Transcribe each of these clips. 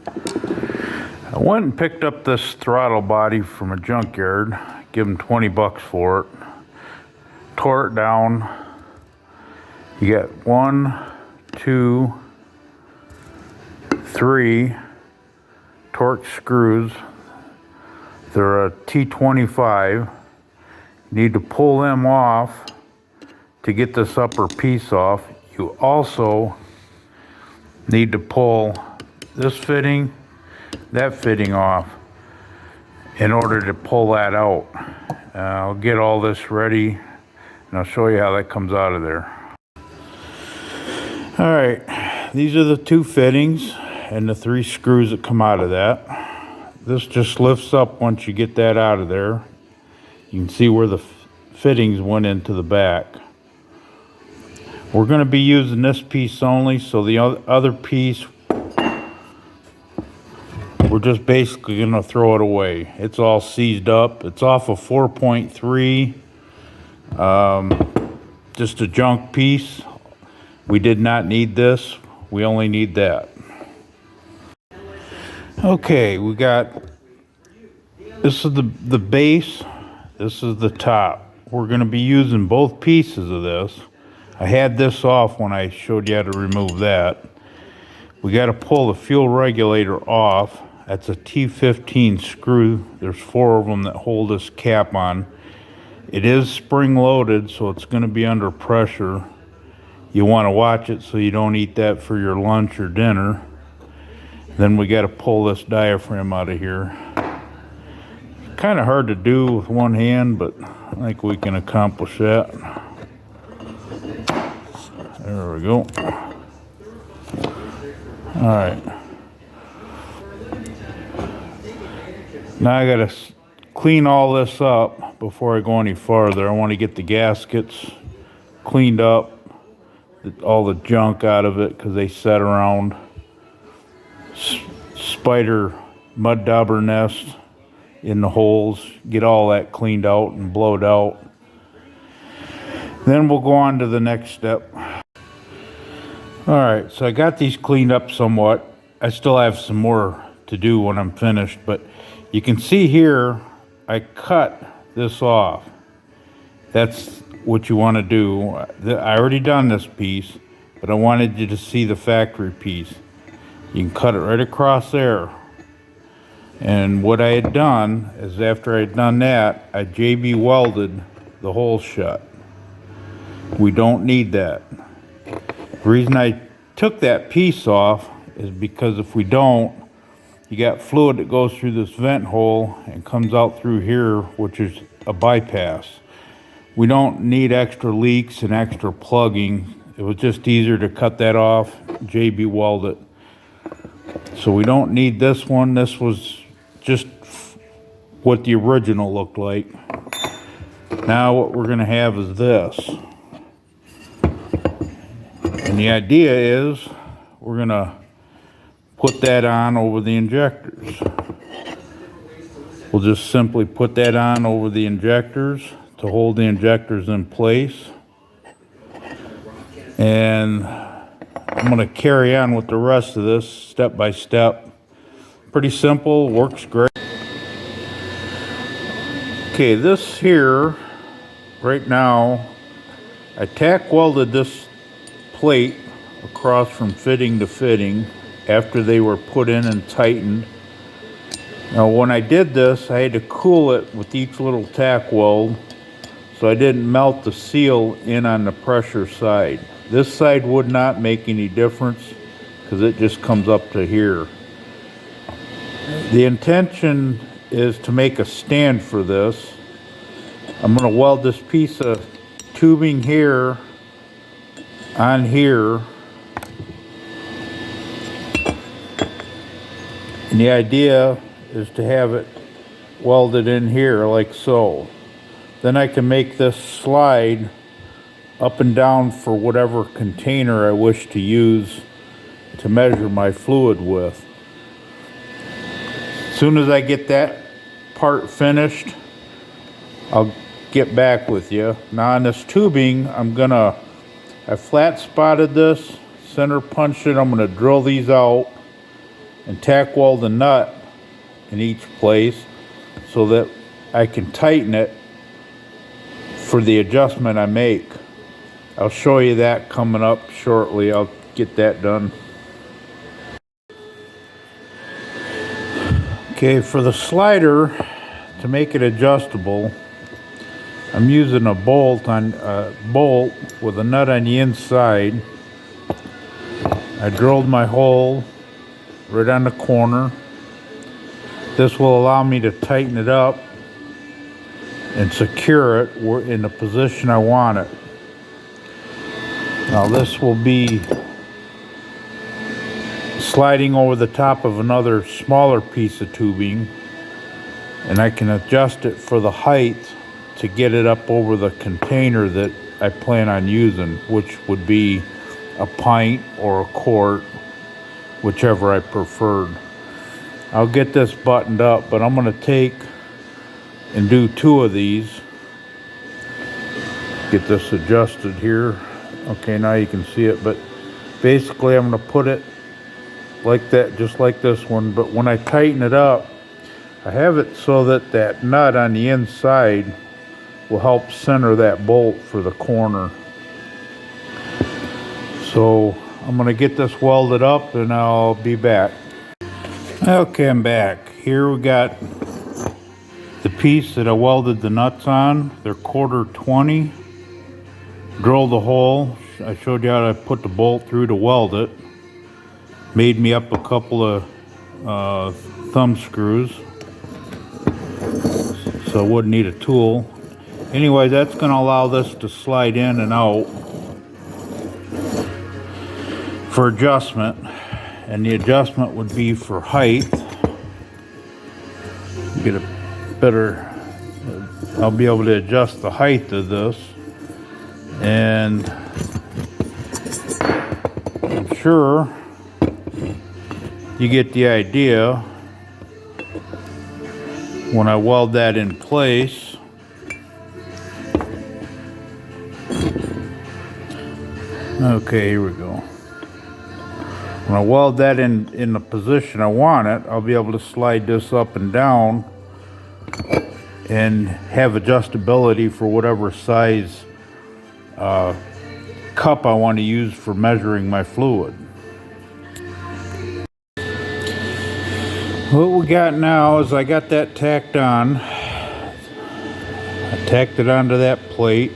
I went and picked up this throttle body from a junkyard, give them 20 bucks for it, tore it down. You got 1, 2, 3 Torx screws. They're a T25. You need to pull them off to get this upper piece off. You also need to pull this fitting, that fitting off in order to pull that out. I'll get all this ready and I'll show you how that comes out of there. All right, these are the 2 fittings and the 3 screws that come out of that. This just lifts up once you get that out of there. You can see where the fittings went into the back. We're going to be using this piece only, so the other piece, we're just basically going to throw it away. It's all seized up. It's off of 4.3, just a junk piece. We did not need this. We only need that. Okay, we got, this is the base, this is the top. We're going to be using both pieces of this. I had this off when I showed you how to remove that. We got to pull the fuel regulator off. That's a T15 screw. There's 4 of them that hold this cap on. It is spring loaded, so it's going to be under pressure. You want to watch it so you don't eat that for your lunch or dinner. Then we got to pull this diaphragm out of here. Kind of hard to do with one hand, but I think we can accomplish that. There we go. All right. Now I got to clean all this up before I go any farther. I want to get the gaskets cleaned up, all the junk out of it because they set around. Spider mud dauber nest in the holes, get all that cleaned out and blowed out. Then we'll go on to the next step. All right, so I got these cleaned up somewhat. I still have some more to do when I'm finished, but you can see here I cut this off. That's what you want to do. I already done this piece, but I wanted you to see the factory piece. You can cut it right across there. And what I had done is after I had done that, I JB welded the hole shut. We don't need that. The reason I took that piece off is because if we don't, you got fluid that goes through this vent hole and comes out through here, which is a bypass. We don't need extra leaks and extra plugging. It was just easier to cut that off, JB weld it. So we don't need this one. This was just what the original looked like. Now what we're going to have is this. And the idea is we're going to put that on over the injectors. We'll just simply put that on over the injectors to hold the injectors in place. And I'm going to carry on with the rest of this step by step. Pretty simple, works great. Okay, this here, right now, I tack welded this plate across from fitting to fitting after they were put in and tightened. Now when I did this, I had to cool it with each little tack weld so I didn't melt the seal in on the pressure side. This side would not make any difference because it just comes up to here. The intention is to make a stand for this. I'm going to weld this piece of tubing here on here. And the idea is to have it welded in here like so. Then I can make this slide up and down for whatever container I wish to use to measure my fluid with. As soon as I get that part finished, I'll get back with you. Now on this tubing, I flat spotted this, center punched it. I'm gonna drill these out and tack weld the nut in each place so that I can tighten it for the adjustment I make. I'll show you that coming up shortly. I'll get that done. Okay, for the slider, to make it adjustable, I'm using a bolt with a nut on the inside. I drilled my hole right on the corner. This will allow me to tighten it up and secure it in the position I want it. Now this will be sliding over the top of another smaller piece of tubing, and I can adjust it for the height to get it up over the container that I plan on using, which would be a pint or a quart, whichever I preferred. I'll get this buttoned up, but I'm going to take and do 2 of these. Get this adjusted here. Okay, now you can see it, but basically I'm going to put it like that, just like this one, but when I tighten it up, I have it so that that nut on the inside will help center that bolt for the corner. So I'm going to get this welded up and I'll be back. Okay, I'm back. Here we got the piece that I welded the nuts on. They're 1/4 20. Drilled the hole. I showed you how to put the bolt through to weld it. Made me up a couple of thumb screws, so I wouldn't need a tool. Anyway, that's going to allow this to slide in and out for adjustment, and the adjustment would be for height. Get a better, I'll be able to adjust the height of this, and I'm sure you get the idea when I weld that in place. Okay, here we go. When I weld that in the position I want it, I'll be able to slide this up and down and have adjustability for whatever size cup I want to use for measuring my fluid. What we got now is I got that tacked on. I tacked it onto that plate.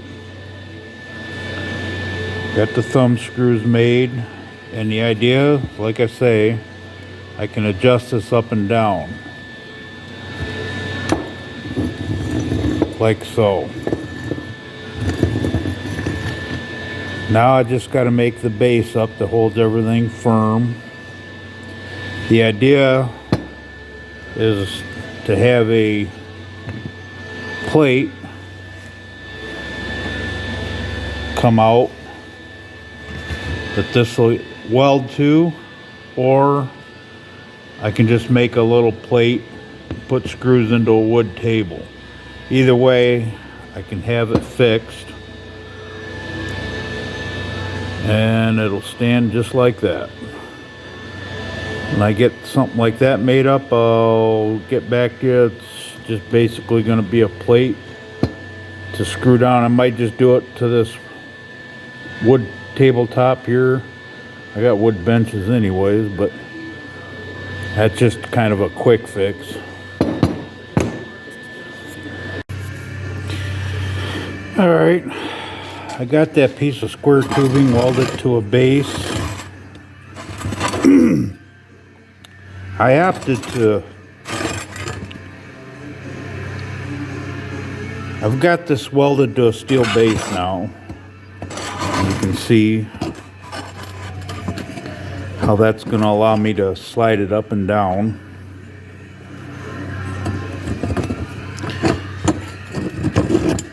Got the thumb screws made, and the idea, like I say, I can adjust this up and down like so. Now I just got to make the base up that holds everything firm. The idea is to have a plate come out that this will weld to, or I can just make a little plate, put screws into a wood table. Either way, I can have it fixed and it'll stand just like that. When I get something like that made up, I'll get back to you. It's just basically going to be a plate to screw down. I might just do it to this wood tabletop here. I got wood benches anyways, but that's just kind of a quick fix. All right, I got that piece of square tubing welded to a base. I opted to, I've got this welded to a steel base now. You can see how that's going to allow me to slide it up and down.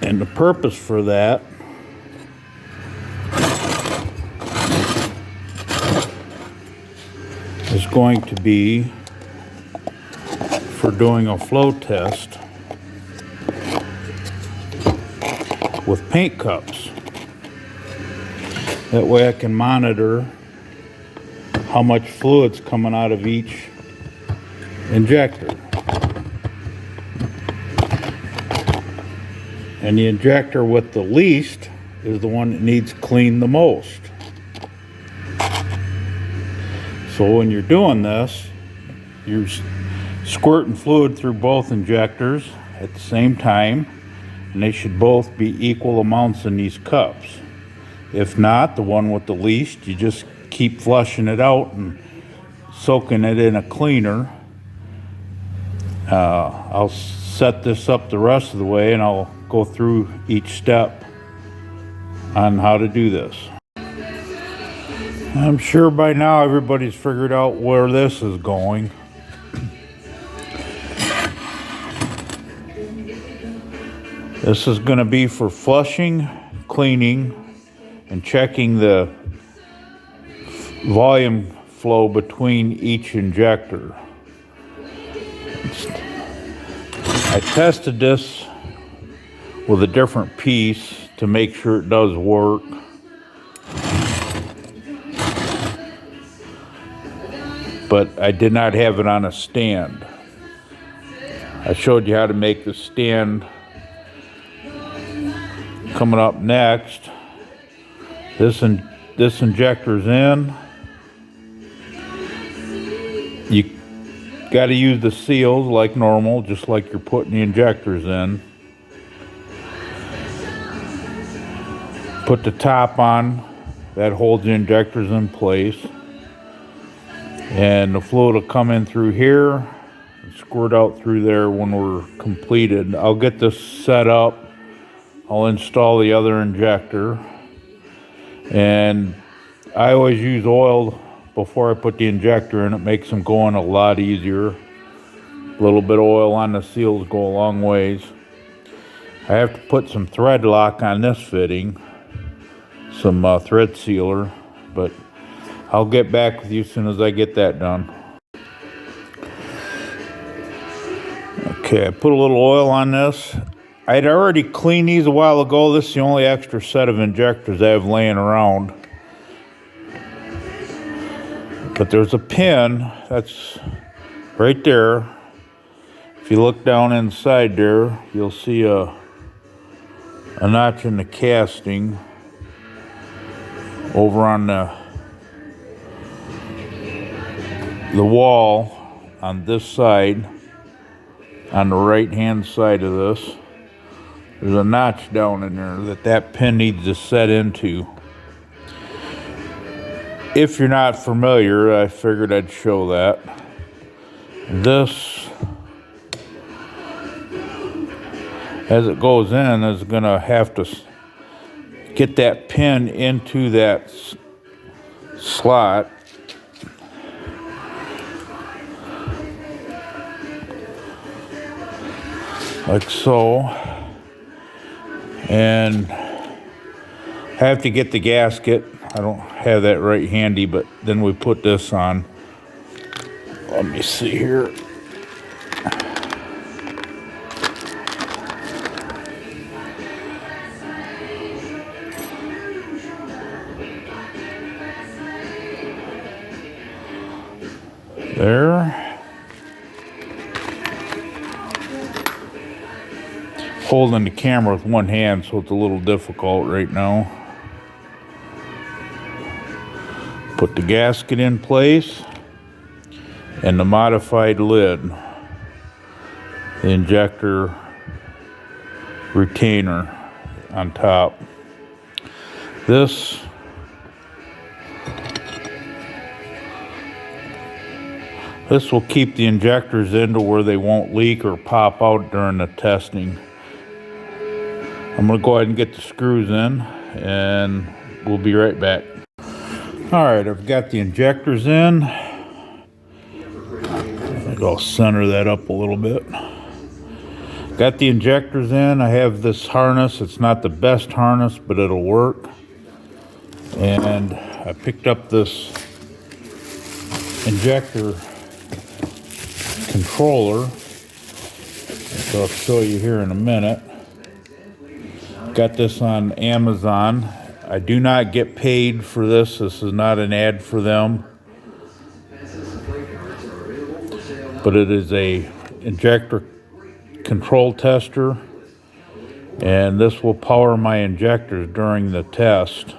And the purpose for that is going to be for doing a flow test with paint cups. That way I can monitor how much fluid's coming out of each injector. And the injector with the least is the one that needs cleaned the most. So when you're doing this, you're squirting fluid through both injectors at the same time, and they should both be equal amounts in these cups. If not, the one with the least, you just keep flushing it out and soaking it in a cleaner. I'll set this up the rest of the way, and I'll go through each step on how to do this. I'm sure by now everybody's figured out where this is going. This is going to be for flushing, cleaning, and checking the volume flow between each injector. I tested this with a different piece to make sure it does work. But I did not have it on a stand. I showed you how to make the stand. Coming up next, this injector's in. You got to use the seals like normal, just like you're putting the injectors in. Put the top on, that holds the injectors in place. And the fluid will come in through here and squirt out through there when we're completed. I'll get this set up. I'll install the other injector. And I always use oil before I put the injector in. It makes them go in a lot easier. A little bit of oil on the seals go a long ways. I have to put some thread lock on this fitting, some thread sealer, but I'll get back with you as soon as I get that done. Okay, I put a little oil on this. I'd already cleaned these a while ago. This is the only extra set of injectors I have laying around. But there's a pin that's right there. If you look down inside there, you'll see a notch in the casting over on the wall on this side, on the right hand side of this. There's a notch down in there that pin needs to set into. If you're not familiar, I figured I'd show that. This, as it goes in, is gonna have to get that pin into that slot. Like so. And I have to get the gasket. I don't have that right handy, but then we put this on. Let me see here. There. Holding the camera with one hand, so it's a little difficult right now. Put the gasket in place and the modified lid, the injector retainer on top. This will keep the injectors into where they won't leak or pop out during the testing. I'm going to go ahead and get the screws in, and we'll be right back. Alright, I've got the injectors in. I think I'll center that up a little bit. Got the injectors in. I have this harness. It's not the best harness, but it'll work. And I picked up this injector controller, so I'll show you here in a minute. Got this on Amazon. I do not get paid for this. This is not an ad for them. but it is a injector control tester, and this will power my injectors during the test.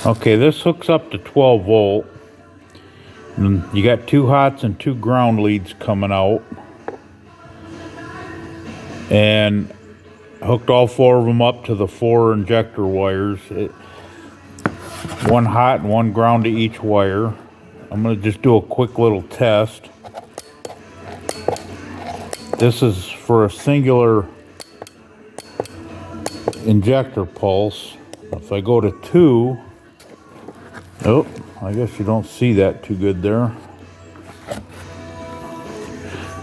Okay, this hooks up to 12 volt. And you got 2 hots and 2 ground leads coming out. And I hooked all 4 of them up to the 4 injector wires. 1 hot and 1 ground to each wire. I'm going to just do a quick little test. This is for a singular injector pulse. If I go to 2, oh, I guess you don't see that too good there.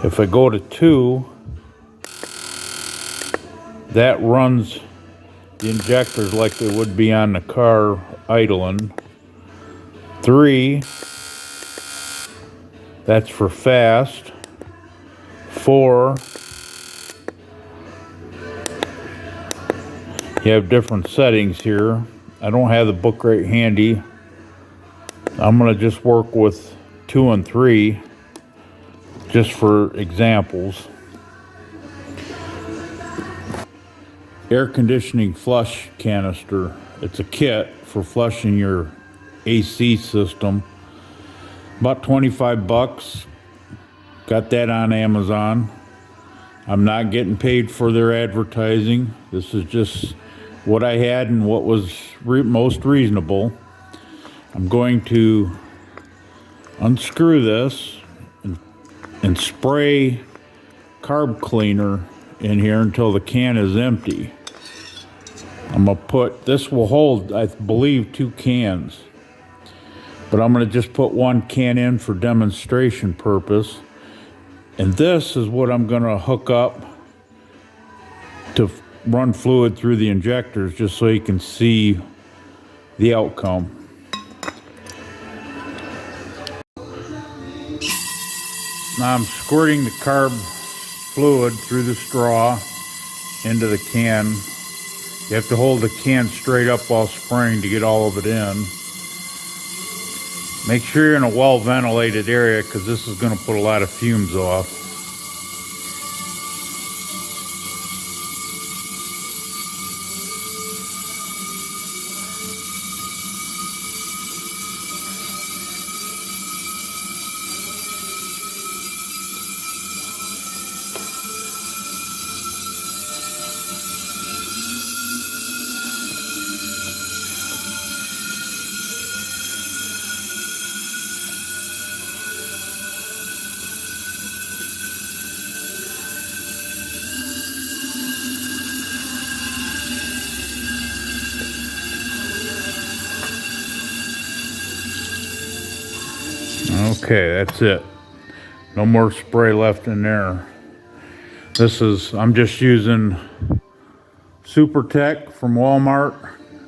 If I go to 2, that runs the injectors like they would be on the car idling. 3, that's for fast. 4, you have different settings here. I don't have the book right handy. I'm going to just work with 2 and 3 just for examples. Air conditioning flush canister. It's a kit for flushing your AC system. About 25 bucks. Got that on Amazon. I'm not getting paid for their advertising. This is just what I had and what was most reasonable. I'm going to unscrew this and spray carb cleaner in here until the can is empty. I'm going to put, this will hold, I believe, 2 cans. But I'm going to just put 1 can in for demonstration purpose. And this is what I'm going to hook up to run fluid through the injectors just so you can see the outcome. Now I'm squirting the carb fluid through the straw into the can. You have to hold the can straight up while spraying to get all of it in. Make sure you're in a well ventilated area because this is going to put a lot of fumes off. Okay, that's it. No more spray left in there. I'm just using Super Tech from Walmart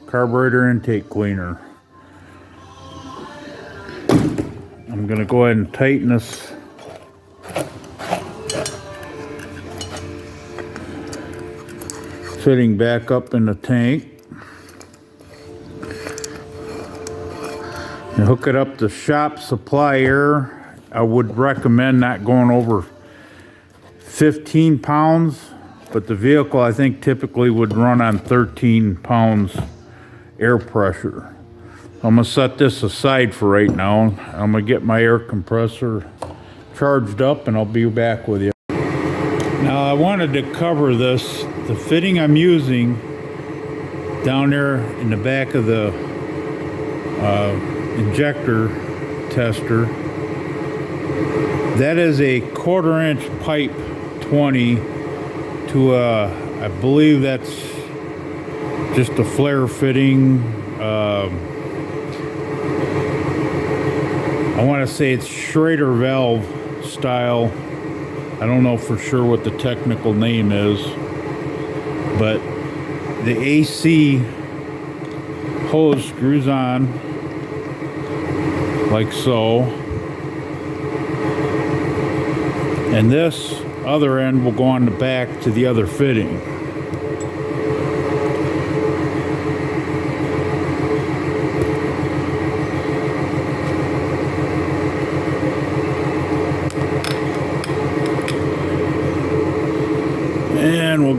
carburetor intake cleaner. I'm gonna go ahead and tighten this. Fitting back up in the tank. You hook it up to shop supply air. I would recommend not going over 15 pounds, but the vehicle I think typically would run on 13 pounds air pressure. I'm gonna set this aside for right now. I'm gonna get my air compressor charged up and I'll be back with you. Now I wanted to cover this. The fitting I'm using down there in the back of the injector tester, that is a 1/4 inch pipe 20 to I believe that's just a flare fitting. I want to say it's Schrader valve style. I don't know for sure what the technical name is, but the AC hose screws on like so, and this other end will go on the back to the other fitting.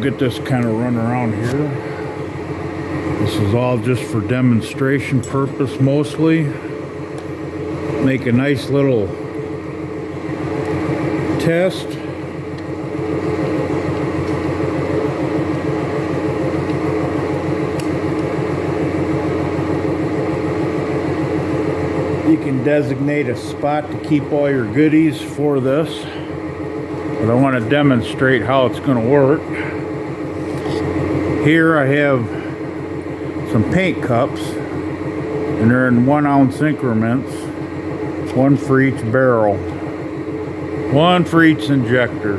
get this kind of run around here. This is all just for demonstration purpose mostly. Make a nice little test. You can designate a spot to keep all your goodies for this, but I want to demonstrate how it's going to work. Here I have some paint cups, and they're in 1 ounce increments, one for each barrel, one for each injector.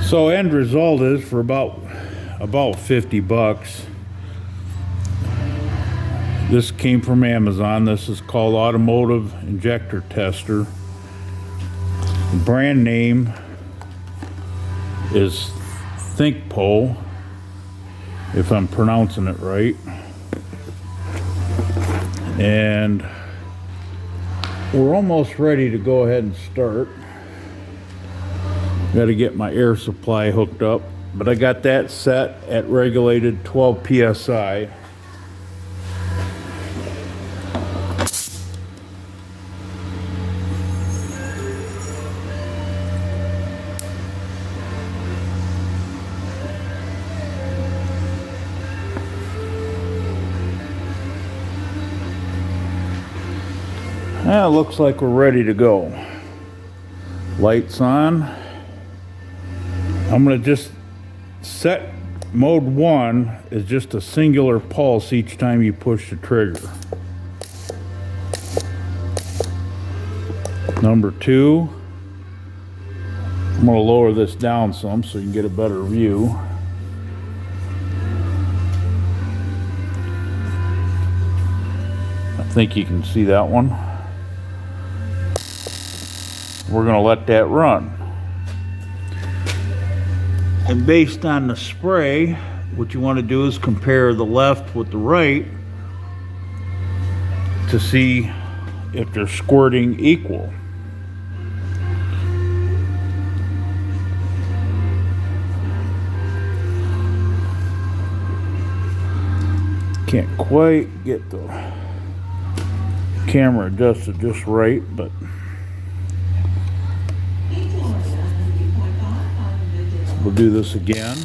So end result is for about 50 bucks. This came from Amazon. This is called Automotive Injector Tester. The brand name is ThinkPo, if I'm pronouncing it right. And we're almost ready to go ahead and start. Got to get my air supply hooked up, but I got that set at regulated 12 psi. It looks like we're ready to go. Lights on. I'm going to just set mode 1 is just a singular pulse each time you push the trigger. Number 2, I'm going to lower this down some so you can get a better view. I think you can see that one. We're going to let that run. And based on the spray, what you want to do is compare the left with the right to see if they're squirting equal. Can't quite get the camera adjusted just right, but we'll do this again.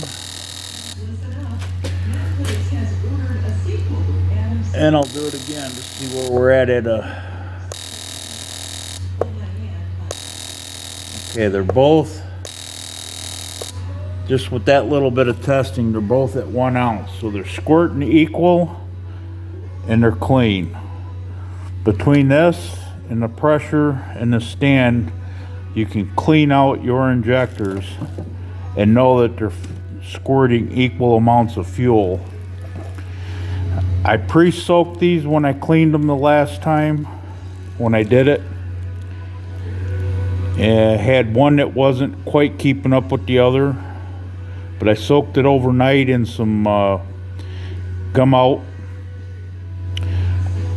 And I'll do it again to see where we're at okay, they're both, just with that little bit of testing, they're both at 1 ounce. So they're squirting equal and they're clean. Between this and the pressure and the stand, you can clean out your injectors and know that they're squirting equal amounts of fuel. I pre-soaked these when I cleaned them the last time when I did it. And I had one that wasn't quite keeping up with the other, but I soaked it overnight in some gum out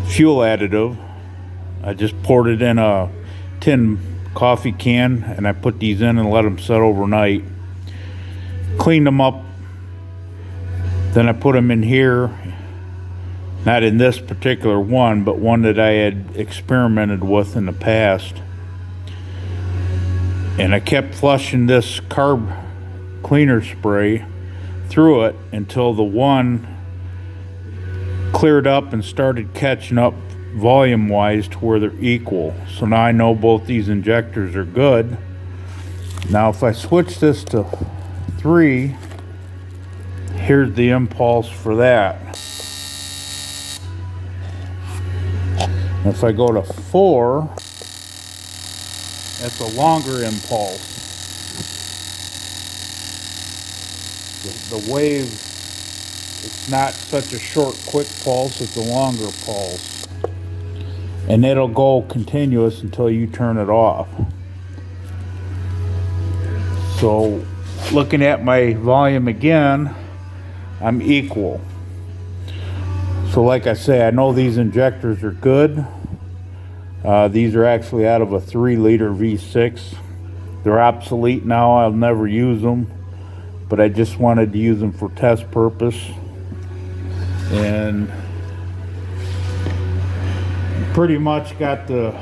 fuel additive. I just poured it in a tin coffee can and I put these in and let them set overnight. Cleaned them up, then I put them in here, not in this particular one, but one that I had experimented with in the past. And I kept flushing this carb cleaner spray through it until the one cleared up and started catching up volume wise to where they're equal. So now I know both these injectors are good. Now if I switch this to 3, here's the impulse for that. If I go to 4, that's a longer impulse. The wave, it's not such a short, quick pulse, it's a longer pulse. And it'll go continuous until you turn it off. So, looking at my volume again, I'm equal. So like I say, I know these injectors are good. These are actually out of a 3-liter V6 They're obsolete now. I'll never use them, but I just wanted to use them for test purpose. And pretty much got the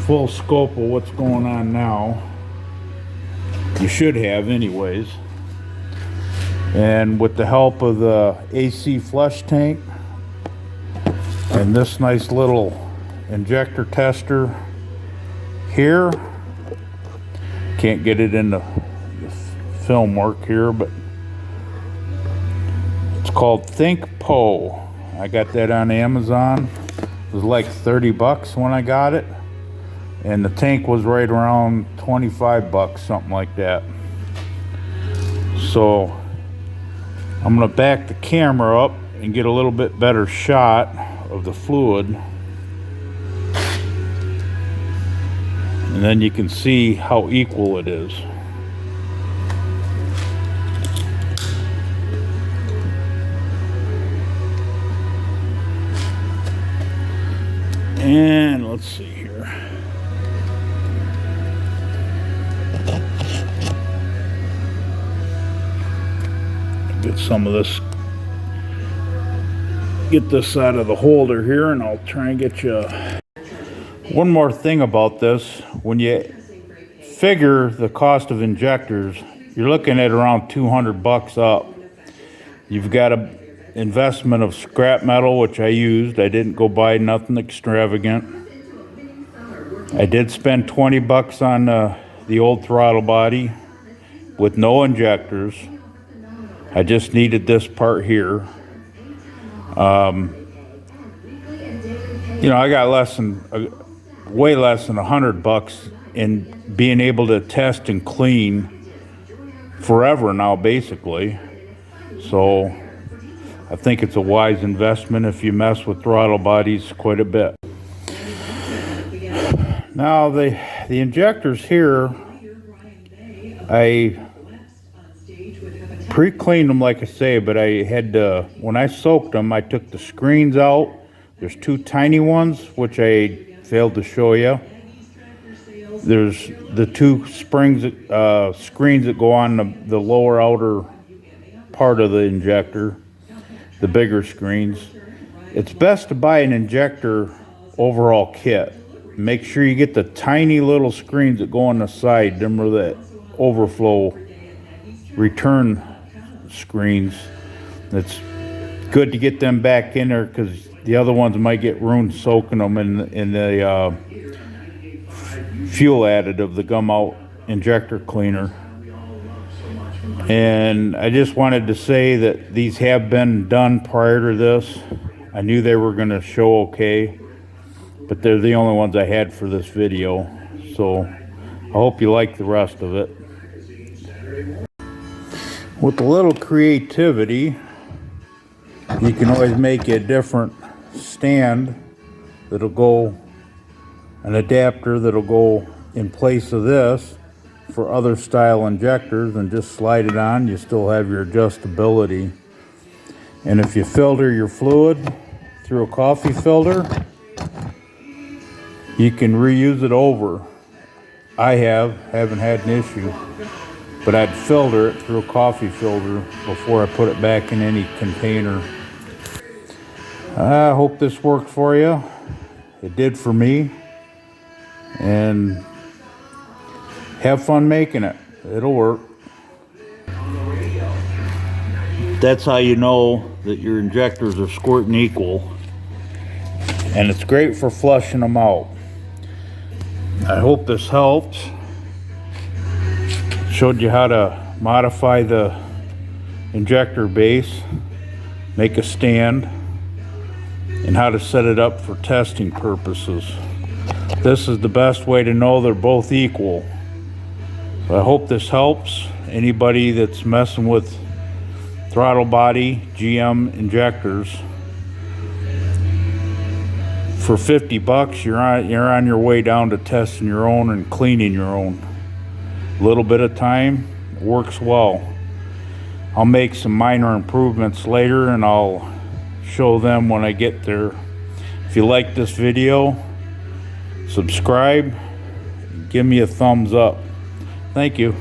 full scope of what's going on now. You should have anyways. And with the help of the AC flush tank and this nice little injector tester here, can't get it in the film work here, but it's called Think Po. I got that on Amazon. It was like 30 bucks when I got it, and the tank was right around 25 bucks, something like that. So I'm gonna back the camera up and get a little bit better shot of the fluid, and then you can see how equal it is. And let's see here. Get some of this, get this out of the holder here, and I'll try and get you. One more thing about this, when you figure the cost of injectors, you're looking at around 200 bucks up. You've got a investment of scrap metal, which I used. I didn't go buy nothing extravagant. I did spend 20 bucks on the old throttle body with no injectors. I just needed this part here. You know, I got way less than 100 bucks in being able to test and clean forever now, basically. So I think it's a wise investment if you mess with throttle bodies quite a bit. Now the injectors here, I pre-cleaned them like I say, but I had to, when I soaked them, I took the screens out. There's two tiny ones, which I failed to show you. There's the two screens that go on the lower outer part of the injector, the bigger screens. It's best to buy an injector overall kit. Make sure you get the tiny little screens that go on the side. Them are the overflow return screens. It's good to get them back in there because the other ones might get ruined soaking them in the fuel additive, the gum out injector cleaner. And I just wanted to say that these have been done prior to this. I knew they were going to show okay, but they're the only ones I had for this video. So I hope you like the rest of it. With a little creativity, you can always make a different stand that'll go, an adapter that'll go in place of this for other style injectors, and just slide it on. You still have your adjustability. And if you filter your fluid through a coffee filter, you can reuse it over. I haven't had an issue, but I'd filter it through a coffee filter before I put it back in any container. I hope this worked for you. It did for me. And have fun making it. It'll work. That's how you know that your injectors are squirting equal. And it's great for flushing them out. I hope this helps. Showed you how to modify the injector base, make a stand, and how to set it up for testing purposes. This is the best way to know they're both equal. So I hope this helps anybody that's messing with throttle body GM injectors. For 50 bucks, you're on your way down to testing your own and cleaning your own. A little bit of time, it works well. I'll make some minor improvements later, and I'll show them when I get there. If you like this video, subscribe give me a thumbs up. Thank you.